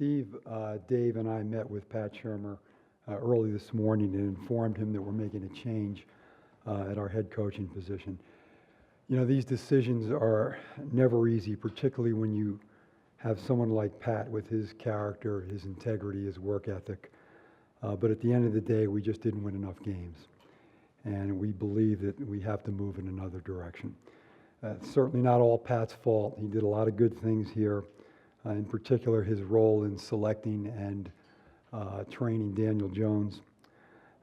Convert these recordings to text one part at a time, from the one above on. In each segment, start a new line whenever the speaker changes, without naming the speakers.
Steve, Dave, and I met with Pat Shurmur early this morning and informed him that we're making a change at our head coaching position. You know, these decisions are never easy, particularly when you have someone like Pat with his character, his integrity, his work ethic. But at the end of the day, we just didn't win enough games. And we believe that we have to move in another direction. It's certainly not all Pat's fault. He did a lot of good things here. In particular, his role in selecting and training Daniel Jones.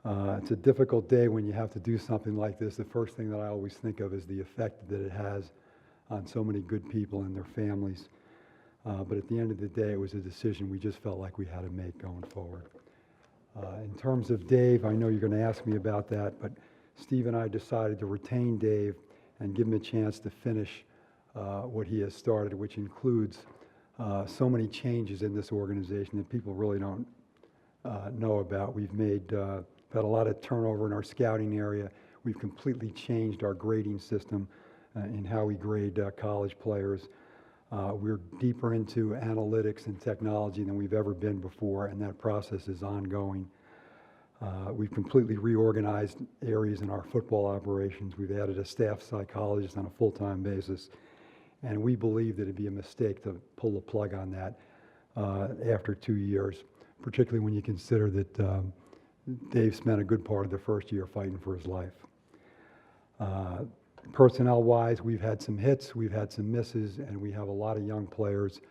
It's a difficult day when you have to do something like this. The first thing that I always think of is the effect that it has on so many good people and their families. But at the end of the day, it was a decision we just felt like we had to make going forward. In terms of Dave, I know you're going to ask me about that, but Steve and I decided to retain Dave and give him a chance to finish what he has started, which includes so many changes in this organization that people really don't know about. We've had a lot of turnover in our scouting area. We've completely changed our grading system in how we grade college players. We're deeper into analytics and technology than we've ever been before, and that process is ongoing. We've completely reorganized areas in our football operations. We've added a staff psychologist on a full-time basis, and we believe that it'd be a mistake to pull the plug on that after 2 years, particularly when you consider that Dave spent a good part of the first year fighting for his life. Personnel-wise, we've had some hits, we've had some misses, and we have a lot of young players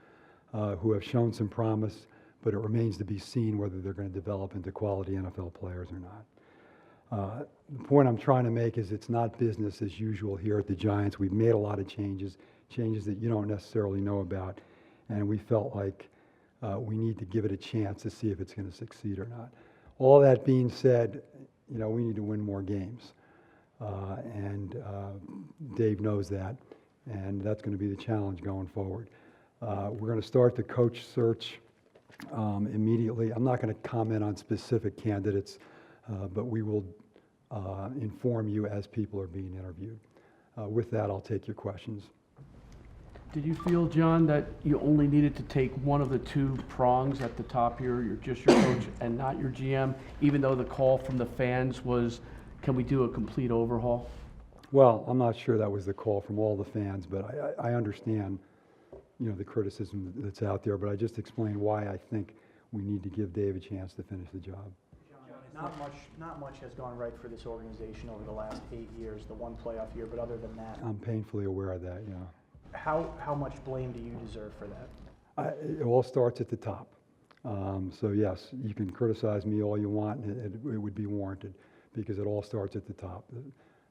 who have shown some promise, but it remains to be seen whether they're going to develop into quality NFL players or not. The point I'm trying to make is it's not business as usual here at the Giants. We've made a lot of changes that you don't necessarily know about, and we felt like we need to give it a chance to see if it's going to succeed or not. All that being said, you know, we need to win more games. And Dave knows that, and that's going to be the challenge going forward. We're going to start the coach search immediately. I'm not going to comment on specific candidates, but we will inform you as people are being interviewed. With that, I'll take your questions.
Did you feel, John, that you only needed to take one of the two prongs at the top here, just your coach and not your GM, even though the call from the fans was, can we do a complete overhaul?
Well, I'm not sure that was the call from all the fans, but I understand, you know, the criticism that's out there, but I just explained why I think we need to give Dave a chance to finish the job.
John, not much has gone right for this organization over the last 8 years, the one playoff year, but other than that.
I'm painfully aware of that, yeah.
How much blame do you deserve for that?
It all starts at the top. So yes, you can criticize me all you want, and it would be warranted, because it all starts at the top.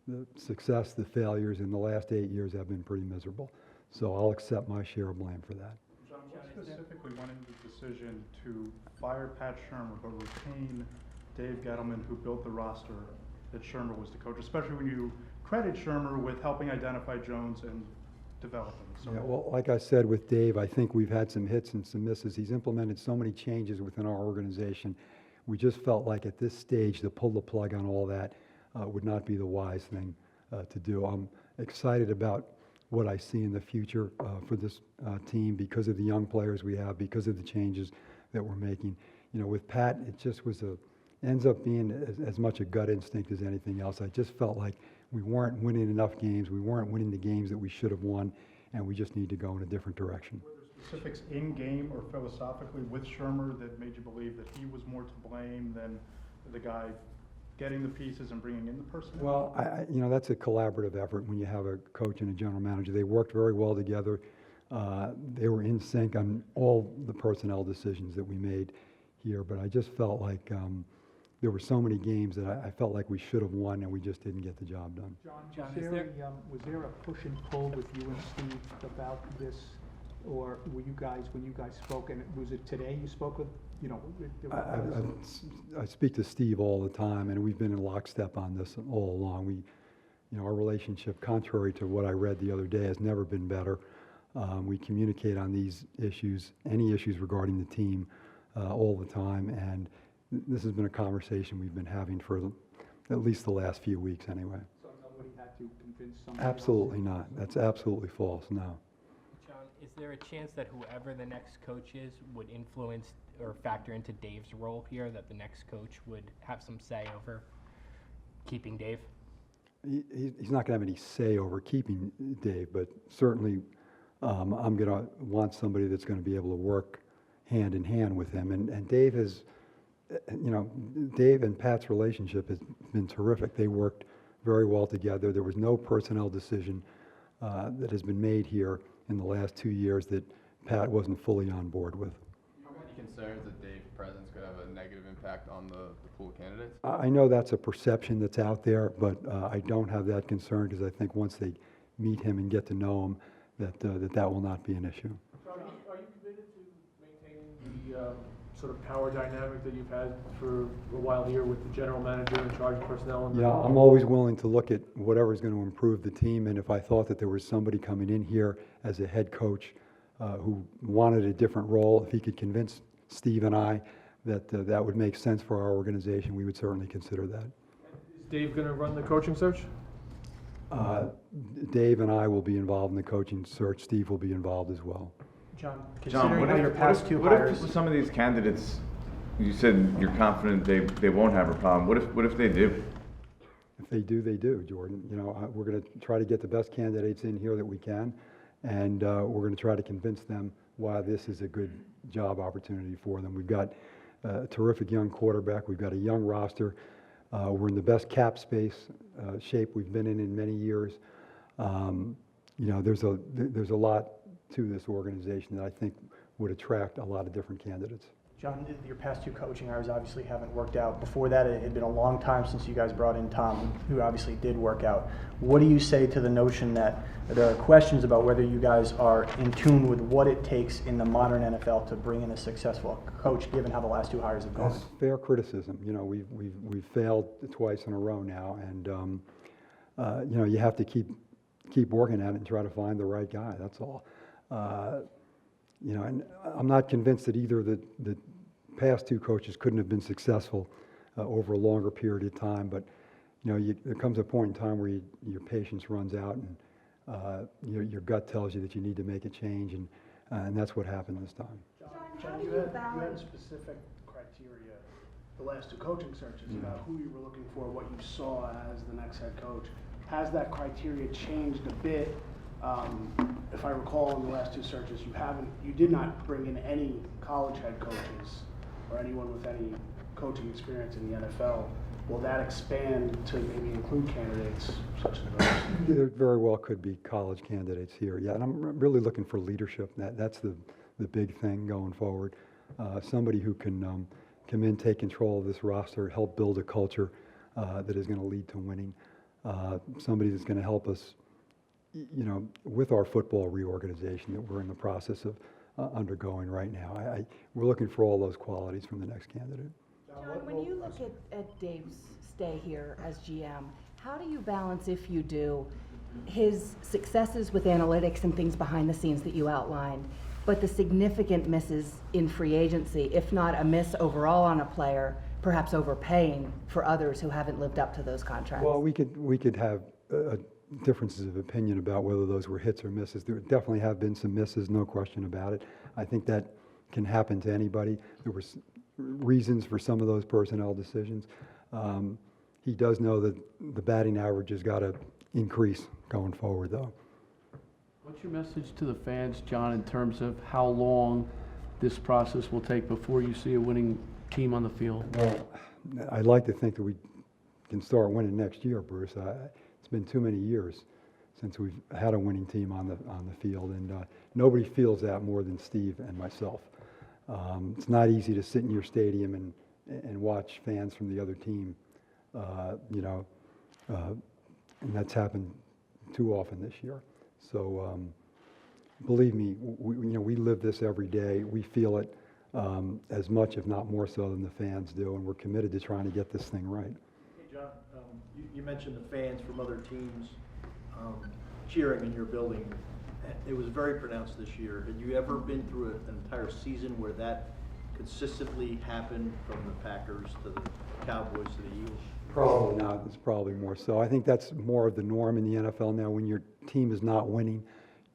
The success, the failures in the last 8 years have been pretty miserable. So I'll accept my share of blame for that.
John, what specifically went into the decision to fire Pat Shurmur but retain Dave Gettleman, who built the roster that Shurmur was the coach, especially when you credit Shurmur with helping identify Jones and develop him? So
yeah, well, like I said with Dave, I think we've had some hits and some misses. He's implemented so many changes within our organization. We just felt like at this stage to pull the plug on all that would not be the wise thing to do. I'm excited about what I see in the future for this team because of the young players we have, because of the changes that we're making. You know, with Pat, it just ends up being as much a gut instinct as anything else. I just felt like we weren't winning enough games. We weren't winning the games that we should have won, and we just need to go in a different direction.
Were there specifics in game or philosophically with Shurmur that made you believe that he was more to blame than the guy getting the pieces and bringing in the personnel?
Well, you know, that's a collaborative effort when you have a coach and a general manager. They worked very well together. They were in sync on all the personnel decisions that we made here, but I just felt like there were so many games that I felt like we should have won, and we just didn't get the job done.
John, was there a push and pull with you and Steve about this, or were you guys, when you guys spoke, and was it today you spoke with, you know?
I speak to Steve all the time, and we've been in lockstep on this all along. Our relationship, contrary to what I read the other day, has never been better. We communicate on these issues, any issues regarding the team, all the time, and this has been a conversation we've been having for at least the last few weeks anyway.
So nobody had to convince somebody
Absolutely not. That's absolutely false, no.
John, Is there a chance that whoever the next coach is would influence or factor into Dave's role here, that the next coach would have some say over keeping Dave?
He's not going to have any say over keeping Dave, but certainly I'm going to want somebody that's going to be able to work hand in hand with him. And Dave has, Dave and Pat's relationship has been terrific. They worked very well together. There was no personnel decision that has been made here in the last 2 years that Pat wasn't fully on board with.
Are there any concerns that Dave's presence could have a negative impact on the pool of candidates?
I know that's a perception that's out there, but I don't have that concern because I think once they meet him and get to know him, that will not be an issue.
John, are you committed to maintaining the sort of power dynamic that you've had for a while here with the general manager in charge of personnel? And
Yeah, I'm always willing to look at whatever's going to improve the team, and if I thought that there was somebody coming in here as a head coach who wanted a different role, if he could convince Steve and I that that would make sense for our organization, we would certainly consider that.
Is Dave going to run the coaching search?
Dave and I will be involved in the coaching search. Steve will be involved as well.
John,
John,
considering how your past two
what
hires.
if some of these candidates, you said you're confident they won't have a problem. What if they do?
If they do, they do, Jordan. We're going to try to get the best candidates in here that we can, and we're going to try to convince them why this is a good job opportunity for them. We've got a terrific young quarterback. We've got a young roster. We're in the best cap space shape we've been in many years. There's a lot to this organization that I think would attract a lot of different candidates.
John, your past two coaching hires obviously haven't worked out. Before that, it had been a long time since you guys brought in Tom, who obviously did work out. What do you say to the notion that there are questions about whether you guys are in tune with what it takes in the modern NFL to bring in a successful coach, given how the last two hires have gone?
That's fair criticism. We've failed twice in a row now, and you have to keep working at it and try to find the right guy. That's all. And I'm not convinced that either the past two coaches couldn't have been successful over a longer period of time, but there comes a point in time where your patience runs out, and your gut tells you that you need to make a change, and that's what happened this time.
John, you had specific criteria the last two coaching searches about who you were looking for, what you saw as the next head coach. Has that criteria changed a bit? If I recall, in the last two searches, you did not bring in any college head coaches or anyone with any coaching experience in the NFL. Will that expand to maybe include candidates such as those?
There very well could be college candidates here, yeah, and I'm really looking for leadership. That's the big thing going forward. Somebody who can come in, take control of this roster, help build a culture that is going to lead to winning. Somebody that's going to help us, with our football reorganization that we're in the process of undergoing right now. We're looking for all those qualities from the next candidate.
John, when you look at Dave's stay here as GM, how do you balance, if you do, his successes with analytics and things behind the scenes that you outlined, but the significant misses in free agency, if not a miss overall on a player, perhaps overpaying for others who haven't lived up to those contracts?
Well, we could have differences of opinion about whether those were hits or misses. There definitely have been some misses, no question about it. I think that can happen to anybody. There were reasons for some of those personnel decisions. He does know that the batting average has got to increase going forward, though.
What's your message to the fans, John, in terms of how long this process will take before you see a winning team on the field?
Well, I'd like to think that we can start winning next year, Bruce. It's been too many years since we've had a winning team on the field, and nobody feels that more than Steve and myself. It's not easy to sit in your stadium and watch fans from the other team, and that's happened too often this year. So believe me, we live this every day. We feel it as much, if not more so, than the fans do, and we're committed to trying to get this thing right.
Hey, John, you mentioned the fans from other teams cheering in your building. It was very pronounced this year. Had you ever been through an entire season where that consistently happened from the Packers to the Cowboys to the Eagles?
Probably not. It's probably more so. I think that's more of the norm in the NFL now. When your team is not winning,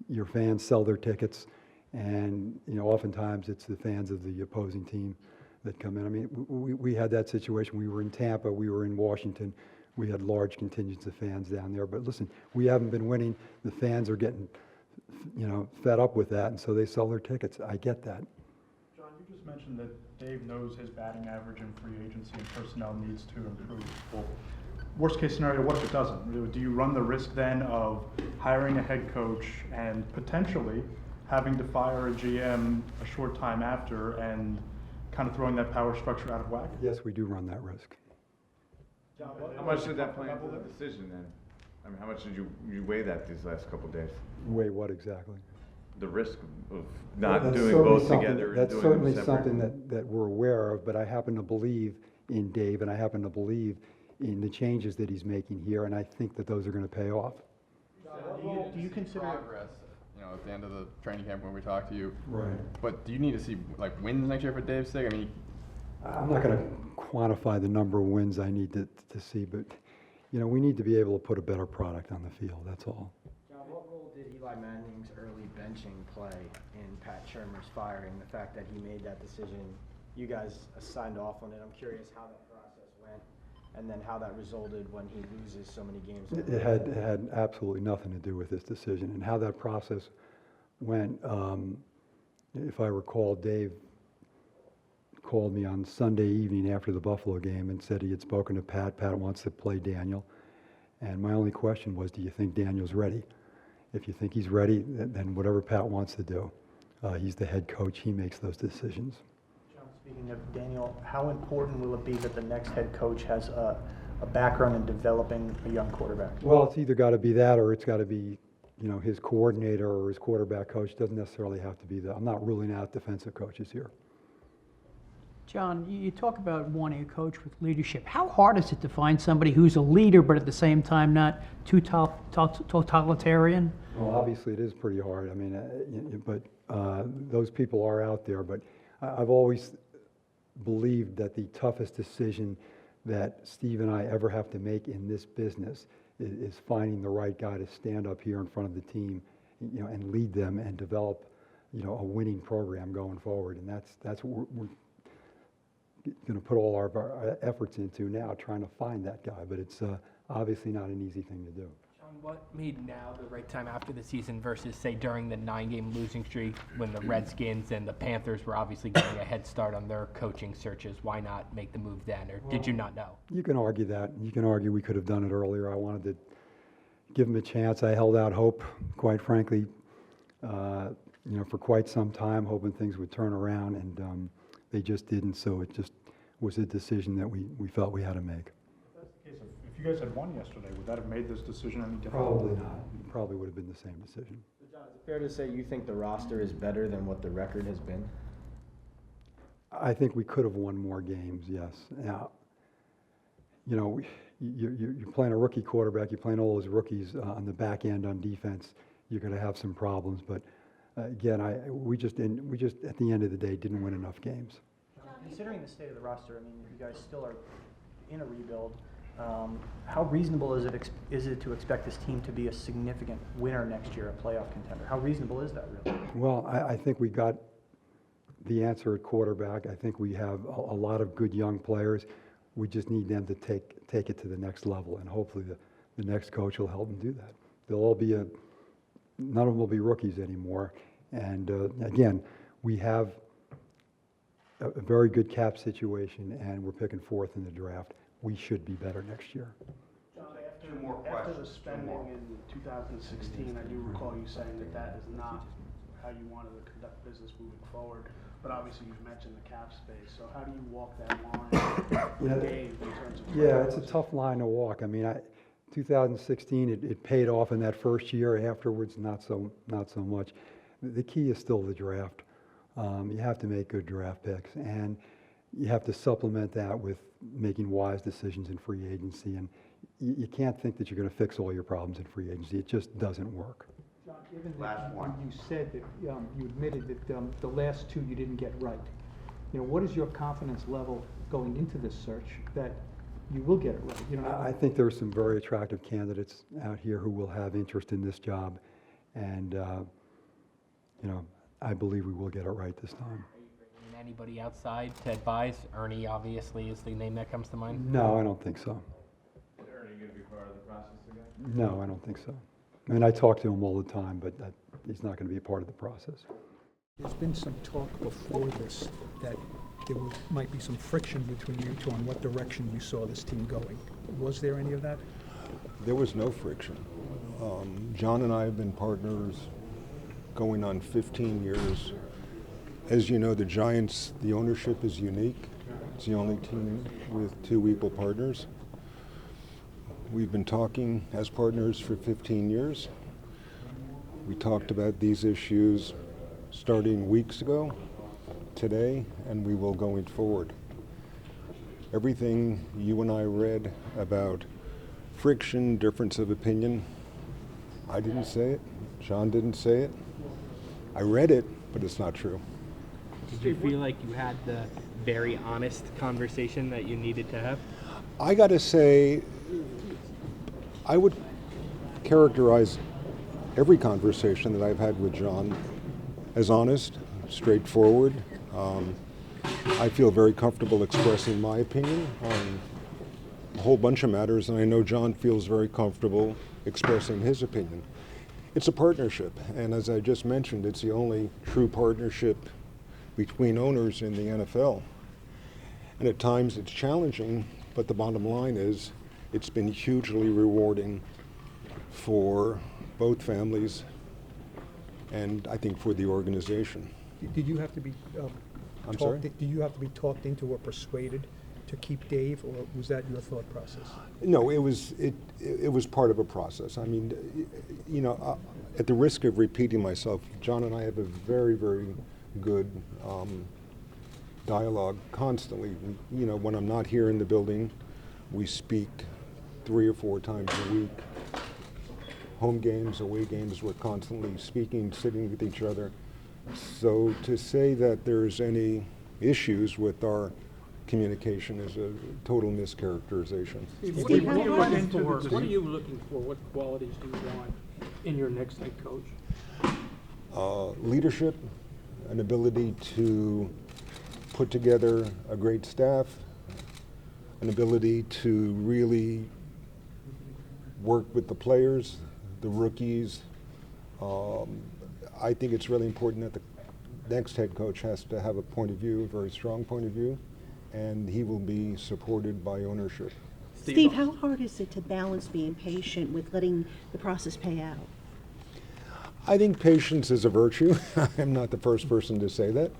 your fans sell their tickets, and, oftentimes it's the fans of the opposing team that come in. I mean, we had that situation. We were in Tampa, we were in Washington. We had large contingents of fans down there. But listen, we haven't been winning. The fans are getting, fed up with that, and so they sell their tickets. I get that.
John, you just mentioned that Dave knows his batting average in free agency and personnel needs to improve. Well, worst case scenario, what if it doesn't? Do you run the risk then of hiring a head coach and potentially having to fire a GM a short time after and kind of throwing that power structure out of whack?
Yes, we do run that risk.
How much did that play into the decision then? I mean, how much did you weigh that these last couple of days?
Weigh what exactly?
The risk of not
That's
doing
certainly
both
something-
together and
That's
doing
certainly
them separate?
something that we're aware of, but I happen to believe in Dave, and I happen to believe in the changes that he's making here, and I think that those are going to pay off.
Do you consider
progress, at the end of the training camp when we talk to you?
Right.
But do you need to see like wins next year for Dave's sake? I mean,
I'm not going to quantify the number of wins I need to see, but, we need to be able to put a better product on the field, that's all.
John, what role did Eli Manning's early benching play in Pat Shurmur's firing? The fact that he made that decision, you guys signed off on it. I'm curious how that process went, and then how that resulted when he loses so many games.
It had absolutely nothing to do with this decision, and how that process went. If I recall, Dave called me on Sunday evening after the Buffalo game and said he had spoken to Pat. Pat wants to play Daniel. And my only question was, do you think Daniel's ready? If you think he's ready, then whatever Pat wants to do. He's the head coach. He makes those decisions.
John, speaking of Daniel, how important will it be that the next head coach has a background in developing a young quarterback?
Well, it's either got to be that, or it's got to be, his coordinator or his quarterback coach. Doesn't necessarily have to be that. I'm not ruling out defensive coaches here.
John, you talk about wanting a coach with leadership. How hard is it to find somebody who's a leader, but at the same time not too totalitarian?
Well, obviously it is pretty hard. I mean, but those people are out there. But I've always believed that the toughest decision that Steve and I ever have to make in this business is finding the right guy to stand up here in front of the team, and lead them and develop, a winning program going forward. And that's what we're going to put all our efforts into now, trying to find that guy. But it's obviously not an easy thing to do.
John, what made now the right time after the season versus, say, during the 9-game losing streak when the Redskins and the Panthers were obviously getting a head start on their coaching searches? Why not make the move then, or did you not know?
You can argue that. You can argue we could have done it earlier. I wanted to give him a chance. I held out hope, quite frankly, for quite some time, hoping things would turn around, and they just didn't. So it just was a decision that we felt we had to make.
If that's the case, if you guys had won yesterday, would that have made this decision any different?
Probably not. It probably would have been the same decision.
John, is it fair to say you think the roster is better than what the record has been?
I think we could have won more games, yes. Now, you're playing a rookie quarterback, you're playing all those rookies on the back end on defense, you're going to have some problems. But again, we just at the end of the day didn't win enough games.
Considering the state of the roster, I mean, you guys still are in a rebuild. How reasonable is it to expect this team to be a significant winner next year, a playoff contender? How reasonable is that, really?
Well, I think we got the answer at quarterback. I think we have a lot of good young players. We just need them to take it to the next level, and hopefully the next coach will help them do that. They'll all be none of them will be rookies anymore. And again, we have a very good cap situation, and we're picking 4th in the draft. We should be better next year.
John, after the spending in 2016, I do recall you saying that is not how you wanted to conduct business moving forward. But obviously, you've mentioned the cap space. So how do you walk that line with Dave in terms of?
Yeah, it's a tough line to walk. I mean, 2016, it paid off in that first year. Afterwards, not so much. The key is still the draft. You have to make good draft picks, and you have to supplement that with making wise decisions in free agency. And you can't think that you're going to fix all your problems in free agency. It just doesn't work.
John, given that you said that you admitted that the last 2 you didn't get right, what is your confidence level going into this search that you will get it right?
I think there are some very attractive candidates out here who will have interest in this job, And, you know, I believe we will get it right this time.
Are you bringing in anybody outside to advise? Ernie obviously is the name that comes to mind.
No, I don't think so.
Is Ernie gonna be part of the process again?
No, I don't think so. I mean, I talk to him all the time, but he's not going to be a part of the process.
There's been some talk before this that there might be some friction between you two on what direction you saw this team going. Was there any of that?
There was no friction. John and I have been partners going on 15 years. As you know, the Giants, the ownership is unique. It's the only team with 2 equal partners. We've been talking as partners for 15 years. We talked about these issues starting weeks ago, today, and we will going forward. Everything you and I read about friction, difference of opinion, I didn't say it, John didn't say it. I read it, but it's not true.
Did you feel like you had the very honest conversation that you needed to have?
I gotta say, I would characterize every conversation that I've had with John as honest, straightforward. I feel very comfortable expressing my opinion on a whole bunch of matters, and I know John feels very comfortable expressing his opinion. It's a partnership, and as I just mentioned, it's the only true partnership between owners in the NFL. And at times it's challenging, but the bottom line is it's been hugely rewarding for both families and I think for the organization.
Did you have to be
I'm sorry?
did you have to be talked into or persuaded to keep Dave, or was that your thought process?
No, it was part of a process. I mean, you know, at the risk of repeating myself, John and I have a very, very good dialogue constantly. You know, when I'm not here in the building, we speak 3 or 4 times a week. Home games, away games, we're constantly speaking, sitting with each other. So to say that there's any issues with our communication is a total mischaracterization.
What are you looking for? What qualities do you want in your next head coach?
Leadership, an ability to put together a great staff, an ability to really work with the players, the rookies. I think it's really important that the next head coach has to have a point of view, a very strong point of view, and he will be supported by ownership.
Steve, how hard is it to balance being patient with letting the process pay out?
I think patience is a virtue. I'm not the first person to say that,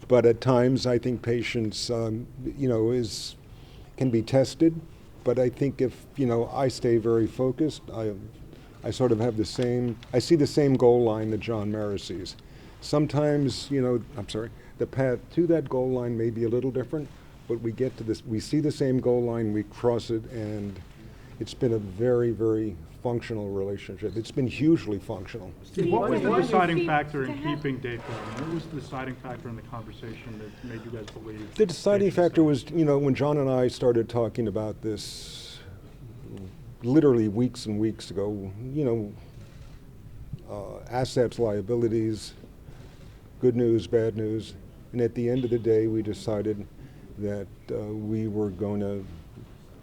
but at times I think patience, you know, can be tested. But I think if, you know, I stay very focused, I sort of have I see the same goal line that John Mara sees. Sometimes, you know, the path to that goal line may be a little different, but we get to this, we see the same goal line, we cross it, and it's been a very, very functional relationship. It's been hugely functional.
Steve, what was the deciding factor in keeping Dave Gettleman? What was the deciding factor in the conversation that made you guys believe?
The deciding factor was, you know, when John and I started talking about this literally weeks and weeks ago, you know, assets, liabilities, good news, bad news, and at the end of the day, we decided that we were going to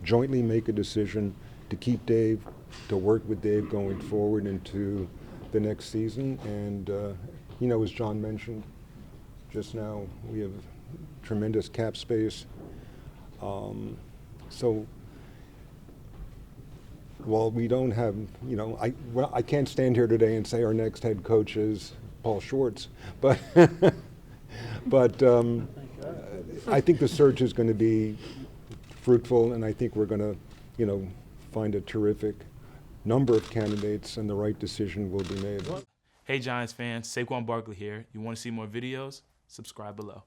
jointly make a decision to keep Dave, to work with Dave going forward into the next season. And, you know, as John mentioned just now, we have tremendous cap space. So while we don't have, you know, I can't stand here today and say our next head coach is Paul Schwartz, but I think the search is going to be fruitful, and I think we're going to, you know, find a terrific number of candidates, and the right decision will be made.
Hey Giants fans, Saquon Barkley here. You want to see more videos? Subscribe below.